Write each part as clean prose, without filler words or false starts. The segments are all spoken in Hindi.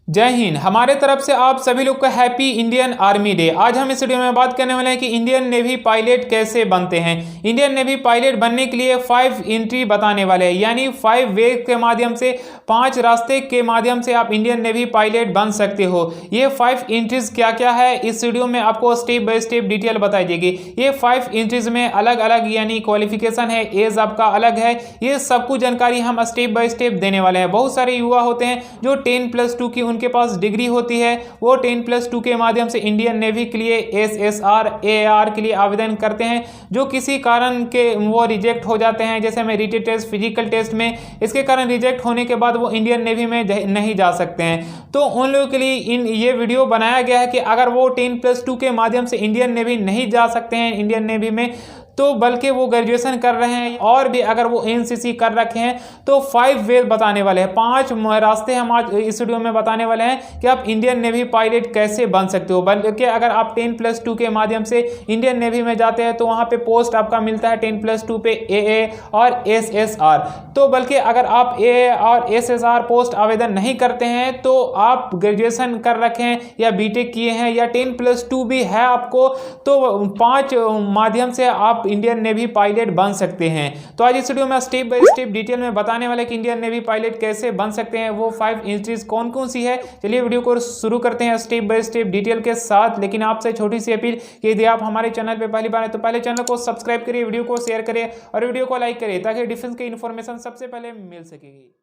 जय हिंद। हमारे तरफ से आप सभी लोग को हैप्पी इंडियन आर्मी डे। आज हम इस वीडियो में बात करने वाले हैं कि इंडियन नेवी पायलट कैसे बनते हैं। इंडियन नेवी पायलट बनने के लिए 5 एंट्री बताने वाले हैं, यानी 5 वे के माध्यम से, 5 रास्ते के माध्यम से आप इंडियन नेवी पायलट बन सकते हो। ये 5 एंट्रीज क्या क्या है इस वीडियो में आपको स्टेप बाय स्टेप डिटेल बताई जाएगी। ये 5 एंट्रीज में अलग अलग यानी क्वालिफिकेशन है, एज आपका अलग है, ये सब कुछ जानकारी हम स्टेप बाय स्टेप देने वाले हैं। बहुत सारे युवा होते हैं जो 10+2 की उनके पास डिग्री होती है, वो 10+2 के माध्यम से इंडियन नेवी के लिए SSR AAR के लिए आवेदन करते हैं, जो किसी कारण के वो रिजेक्ट हो जाते हैं, जैसे में रिटेन टेस्ट, फिजिकल टेस्ट में। इसके कारण रिजेक्ट होने के बाद वो इंडियन नेवी में नहीं जा सकते हैं। तो उन लोगों के लिए ये वीडियो बनाया गया है कि अगर वो 10+2 के माध्यम से इंडियन नेवी नहीं जा सकते हैं इंडियन नेवी में, तो बल्कि वो ग्रेजुएशन कर रहे हैं और भी अगर वो NCC कर रखे हैं, तो 5 वे बताने वाले हैं, 5 रास्ते हम आज इस वीडियो में बताने वाले हैं कि आप इंडियन नेवी पायलट कैसे बन सकते हो। बल्कि अगर आप 10+2 के माध्यम से इंडियन नेवी में जाते हैं तो वहाँ पे पोस्ट आपका मिलता है 10+2 पे AA और SSR। तो बल्कि अगर आप AA और SSR पोस्ट आवेदन नहीं करते हैं, तो आप ग्रेजुएशन कर रखे हैं या BTech किए हैं या 10+2 भी है आपको, तो 5 माध्यम से आप इंडियन नेवी पायलट बन सकते हैं। तो आज इस वीडियो में स्टेप बाय स्टेप डिटेल में बताने वाले कि इंडियन नेवी पायलट कैसे बन सकते हैं, वो 5 एंट्रीज कौन कौन सी है। चलिए वीडियो को शुरू करते हैं स्टेप बाय स्टेप डिटेल के साथ। लेकिन आपसे छोटी सी अपील कि यदि आप हमारे चैनल पे पहली बार है तो पहले चैनल को सब्सक्राइब करिए, वीडियो को शेयर करिए और वीडियो को लाइक करिए, ताकि डिफेंस की इंफॉर्मेशन सबसे पहले मिल सकेगी।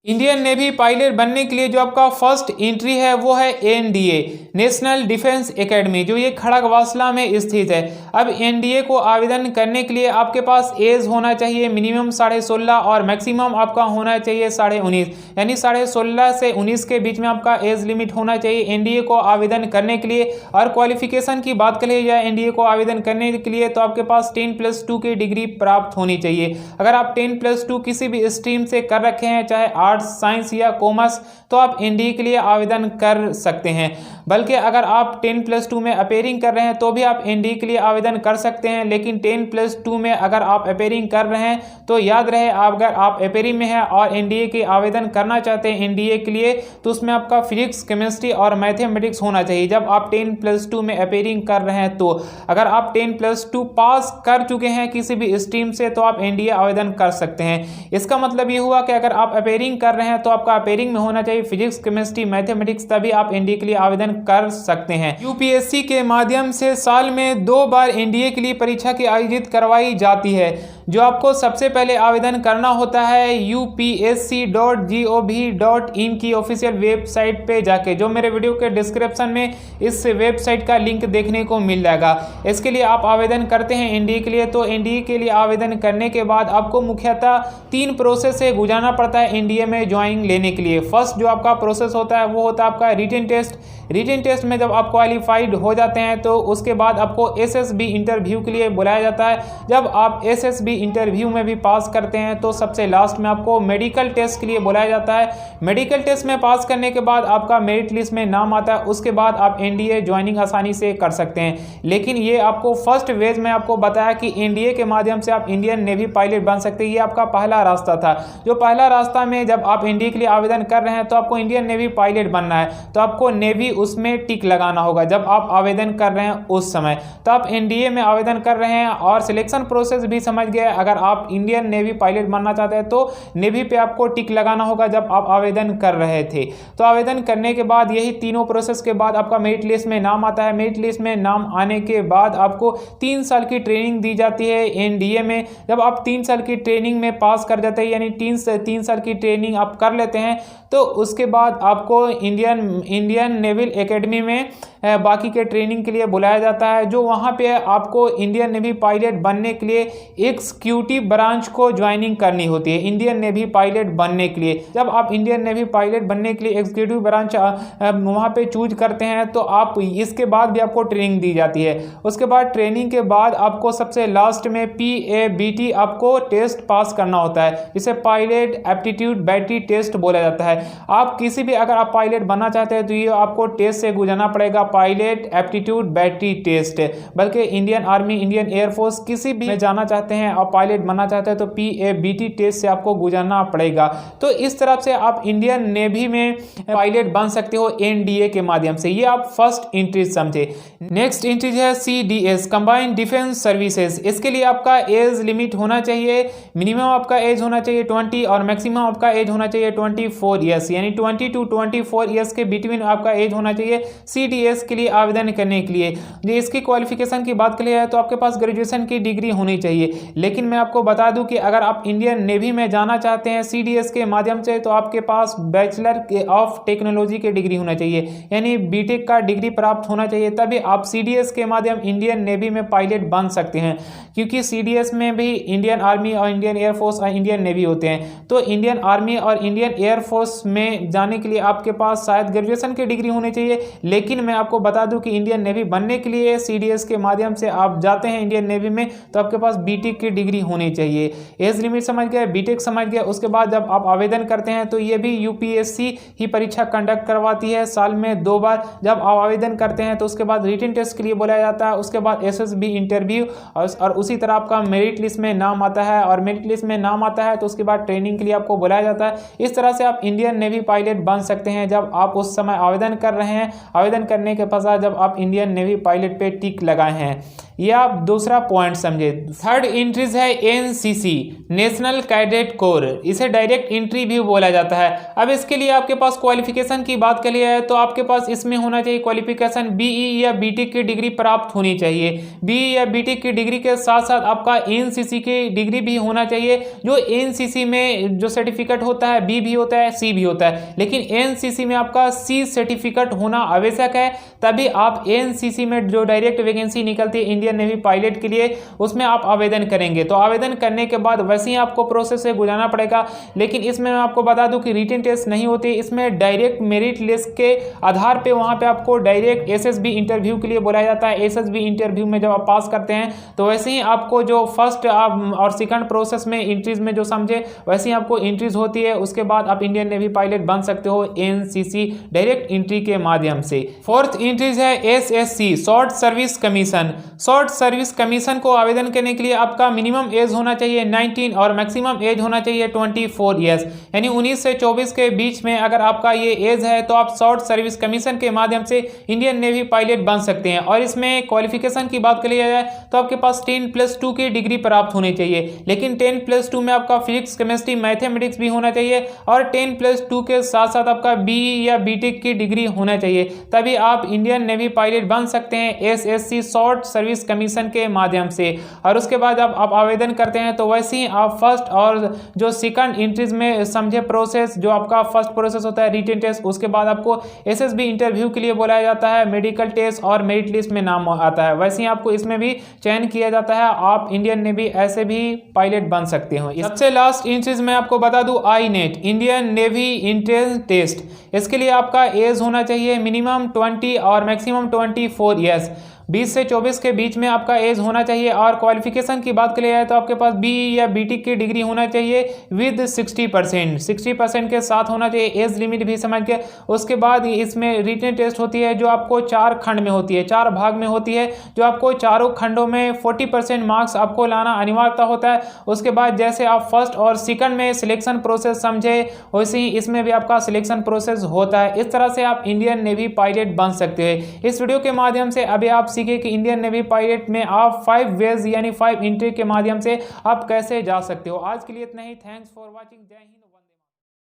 इंडियन नेवी पायलट बनने के लिए जो आपका फर्स्ट एंट्री है वो है NDA, नेशनल डिफेंस एकेडमी, जो ये खड़गवासला में स्थित है। अब NDA को आवेदन करने के लिए आपके पास एज होना चाहिए मिनिमम 16.5 और मैक्सिमम आपका होना चाहिए 19.5, यानी 16.5 से 19 के बीच में आपका एज लिमिट होना चाहिए NDA को आवेदन करने के लिए। और क्वालिफिकेशन की बात करें या NDA को आवेदन करने के लिए, तो आपके पास 10+2 की डिग्री प्राप्त होनी चाहिए। अगर आप 10+2 किसी भी स्ट्रीम से कर रखे हैं, चाहे साइंस या कॉमर्स, तो आप NDA के लिए आवेदन कर सकते हैं। बल्कि अगर आप 10+2 में अपेयरिंग कर रहे हैं तो भी आप NDA के लिए आवेदन कर सकते हैं। लेकिन 10+2 में अगर आप अपेयरिंग कर रहे हैं तो याद रहे, अगर आप अपेयरिंग में हैं और NDA के आवेदन करना चाहते हैं NDA के लिए, तो उसमें आपका फिजिक्स, केमिस्ट्री और मैथमेटिक्स होना चाहिए जब आप 10+2 में अपेयरिंग कर रहे हैं। तो अगर आप 10+2 पास कर चुके हैं किसी भी स्ट्रीम से, तो आप NDA आवेदन कर सकते हैं। इसका मतलब ये हुआ कि अगर आप अपेयरिंग कर रहे हैं तो आपका अपेयरिंग में होना चाहिए फिजिक्स, केमिस्ट्री, मैथमेटिक्स, तभी आप NDA के लिए आवेदन कर सकते हैं। UPSC के माध्यम से साल में 2 बार NDA के लिए परीक्षा की आयोजित करवाई जाती है। जो आपको सबसे पहले आवेदन करना होता है upsc.gov.in की ऑफिशियल वेबसाइट पे जाके, जो मेरे वीडियो के डिस्क्रिप्शन में इस वेबसाइट का लिंक देखने को मिल जाएगा। इसके लिए आप आवेदन करते हैं NDA के लिए। तो NDA के लिए आवेदन करने के बाद आपको मुख्यतः 3 प्रोसेस से गुजरना पड़ता है NDA में ज्वाइनिंग लेने के लिए। फर्स्ट जो आपका प्रोसेस होता है वो होता है आपका रिटन टेस्ट। रिटन टेस्ट में जब आप क्वालिफाइड हो जाते हैं तो उसके बाद आपको SSB इंटरव्यू के लिए बुलाया जाता है। जब आप SSB इंटरव्यू में भी पास करते हैं तो सबसे लास्ट में आपको मेडिकल टेस्ट के लिए बुलाया जाता है। मेडिकल टेस्ट में पास करने के बाद आपका मेरिट लिस्ट में नाम आता है। उसके बाद आप NDA ज्वाइनिंग आसानी से कर सकते हैं। लेकिन ये आपको फर्स्ट वेज में आपको बताया कि NDA के माध्यम से आप इंडियन नेवी पायलट बन सकते हैं। ये आपका पहला रास्ता था। जो पहला रास्ता में जब आप NDA के लिए आवेदन कर रहे हैं तो आपको इंडियन नेवी पायलट बनना है, तो आपको नेवी उसमें टिक लगाना होगा जब आप आवेदन कर रहे हैं उस समय। तो आप NDA में आवेदन कर रहे हैं और सिलेक्शन प्रोसेस भी समझ गए। अगर आप इंडियन नेवी पायलट बनना चाहते हैं तो नेवी पे आपको टिक लगाना होगा जब आप आवेदन कर रहे थे। तो आवेदन करने के बाद यही तीनों प्रोसेस के बाद आपका मेरिट लिस्ट में नाम आता है। मेरिट लिस्ट में नाम आने के बाद आपको 3 साल की ट्रेनिंग दी जाती है NDA में। जब आप 3 साल की ट्रेनिंग में पास कर जाते हैं, यानी 3 साल की ट्रेनिंग आप कर लेते हैं, तो उसके बाद आपको इंडियन नेवल एकेडमी में बाकी के ट्रेनिंग के लिए बुलाया जाता है। जो वहाँ पे आपको इंडियन नेवी पायलट बनने के लिए एग्जीक्यूटिव ब्रांच को ज्वाइनिंग करनी होती है इंडियन नेवी पायलट बनने के लिए। जब आप इंडियन नेवी पायलट बनने के लिए एग्जीक्यूटिव ब्रांच वहाँ पे चूज करते हैं, तो आप इसके बाद भी आपको ट्रेनिंग दी जाती है। उसके बाद ट्रेनिंग के बाद आपको सबसे लास्ट में PABT आपको टेस्ट पास करना होता है, जिसे पायलट एप्टीट्यूड बैटरी टेस्ट बोला जाता है। आप किसी भी अगर आप पायलट बनना चाहते हैं तो ये आपको टेस्ट से गुजरना पड़ेगा, पायलट एप्टीट्यूड बैटरी टेस्ट। बल्कि इंडियन आर्मी, इंडियन एयरफोर्स किसी भी में जाना चाहते हैं और पायलट बनना चाहते हैं तो PABT टेस्ट से आपको गुजरना पड़ेगा। तो इस तरफ से आप इंडियन नेवी में पायलट बन सकते हो NDA के माध्यम से। ये आप फर्स्ट इंट्रीज समझे। नेक्स्ट इंट्रीज है CDS, कंबाइंड डिफेंस सर्विसेज। इसके लिए आपका एज लिमिट होना चाहिए, मिनिमम आपका एज होना चाहिए 20 और मैक्सिमम आपका एज होना चाहिए 24 ईयर्स, यानी 20 to 24 ईयर्स के बिटवीन आपका एज होना चाहिए CDS के लिए आवेदन करने के लिए। जो इसकी क्वालिफिकेशन की बात करें तो आपके पास ग्रेजुएशन की डिग्री होनी चाहिए। लेकिन मैं आपको बता दूं कि अगर आप इंडियन नेवी में जाना चाहते हैं CDS के माध्यम से तो आपके पास बैचलर ऑफ टेक्नोलॉजी की डिग्री होना चाहिए, यानी BTech का डिग्री प्राप्त होना चाहिए, तभी आप CDS के माध्यम इंडियन नेवी में पायलट बन सकते हैं। क्योंकि CDS में भी इंडियन आर्मी और इंडियन एयरफोर्स और इंडियन नेवी होते हैं। तो इंडियन आर्मी और इंडियन एयरफोर्स में जाने के लिए आपके पास शायद ग्रेजुएशन की डिग्री होनी चाहिए। लेकिन मैं आपको बता दूं कि इंडियन नेवी बनने के लिए CDS के माध्यम से आप जाते हैं इंडियन नेवी में तो आपके पास BTech की डिग्री होनी चाहिए। एज लिमिट समझ गए, BTech समझ गए। उसके बाद जब आप आवेदन करते हैं तो ये भी UPSC ही परीक्षा कंडक्ट करवाती है साल में 2 बार। जब आप आवेदन करते हैं तो उसके बाद रिटन टेस्ट के लिए बुलाया जाता है, उसके बाद SSB इंटरव्यू और उसी तरह आपका मेरिट लिस्ट में नाम आता है, और मेरिट लिस्ट में नाम आता है तो उसके बाद ट्रेनिंग के लिए आपको बुलाया जाता है। इस तरह से आप इंडियन नेवी पायलट बन सकते हैं जब आप उस समय आवेदन कर रहे हैं। आवेदन करने के पश्चात जब आप इंडियन नेवी पायलट पे टिक लगाए हैं। यह आप दूसरा पॉइंट समझे। थर्ड इंट्रीज है NCC, नेशनल कैडेट कोर। इसे डायरेक्ट एंट्री भी बोला जाता है। अब इसके लिए आपके पास क्वालिफिकेशन की बात करिए है तो आपके पास इसमें होना चाहिए क्वालिफिकेशन BE या BTech की डिग्री प्राप्त होनी चाहिए। BE या BTech की डिग्री के साथ साथ आपका NCC की डिग्री भी होना चाहिए। जो NCC में जो सर्टिफिकेट होता है B भी होता है C भी होता है, लेकिन NCC में आपका C सर्टिफिकेट होना आवश्यक है, तभी आप NCC में जो डायरेक्ट वैकेंसी निकलती है इंडियन नेवी पायलट के लिए उसमें आप आवेदन करेंगे। तो आवेदन करने के बाद वैसे ही आपको प्रोसेस से गुजरना पड़ेगा। लेकिन इसमें मैं आपको बता दूं कि रिटन टेस्ट नहीं होती, इसमें डायरेक्ट मेरिट लिस्ट के आधार पे वहां पे आपको डायरेक्ट SSB इंटरव्यू के लिए बुलाया जाता है। SSB इंटरव्यू में जब आप पास करते हैं तो वैसे ही आपको जो फर्स्ट और सेकंड प्रोसेस में इंट्रीज में जो समझे वैसे ही आपको इंट्रीज होती है। उसके बाद आप इंडियन नेवी पायलट बन सकते हो NCC डायरेक्ट इंट्री के माध्यम से। फोर्थ इंट्रीज है SSC, short service commission. Short service commission को आवेदन करने के लिए आपका मिनिमम एज होना चाहिए 19 और मैक्सिमम एज होना चाहिए 24 ईयर्स, यानी 19 से 24 के बीच में अगर आपका ये एज है तो आप शॉर्ट सर्विस कमीशन के माध्यम से इंडियन नेवी पायलट बन सकते हैं। और इसमें क्वालिफिकेशन की बात करी जाए तो आपके पास 10+2 की डिग्री प्राप्त होनी चाहिए। लेकिन 10+2 में आपका फिजिक्स, केमिस्ट्री, मैथमेटिक्स भी होना चाहिए और 10+2 के साथ साथ आपका BE या BTech की डिग्री होना चाहिए, तभी आप इंडियन नेवी पायलट बन सकते हैं SSC शॉर्ट सर्विस कमीशन के माध्यम से। और उसके बाद जब आप आवेदन करते हैं तो वैसे ही आप फर्स्ट और जो सेकंड इंट्रीज में समझे प्रोसेस, जो आपका फर्स्ट प्रोसेस होता है रिटन टेस्ट, उसके बाद आपको SSB इंटरव्यू के लिए बुलाया जाता है, मेडिकल टेस्ट और मेरिट लिस्ट में नाम आता है। वैसे ही आपको इसमें भी चयन किया जाता है। आप इंडियन नेवी ऐसे भी पायलट बन सकते हो। सबसे लास्ट इंट्रीज में आपको बता दूं INET, Indian navy entrance test. इसके लिए आपका एज होना चाहिए मिनिमम 20 और मैक्सिमम 24 ईयर्स। 20 से 24 के बीच में आपका एज होना चाहिए। और क्वालिफिकेशन की बात करें जाए तो आपके पास BE या BTech की डिग्री होना चाहिए विद 60% के साथ होना चाहिए। एज लिमिट भी समझ के उसके बाद इसमें रिटन टेस्ट होती है जो आपको 4 खंड में होती है, 4 भाग में होती है, जो आपको चारों खंडों में 40% मार्क्स आपको लाना अनिवार्यता होता है। उसके बाद जैसे आप फर्स्ट और सेकंड में सिलेक्शन प्रोसेस समझे वैसे ही इसमें भी आपका सिलेक्शन प्रोसेस होता है। इस तरह से आप इंडियन नेवी पायलट बन सकते हैं। इस वीडियो के माध्यम से अभी आप सीखे कि इंडियन नेवी पायलट में आप 5 वेज यानी 5 एंट्री के माध्यम से आप कैसे जा सकते हो। आज के लिए इतना ही। Thanks for watching. जय हिंद।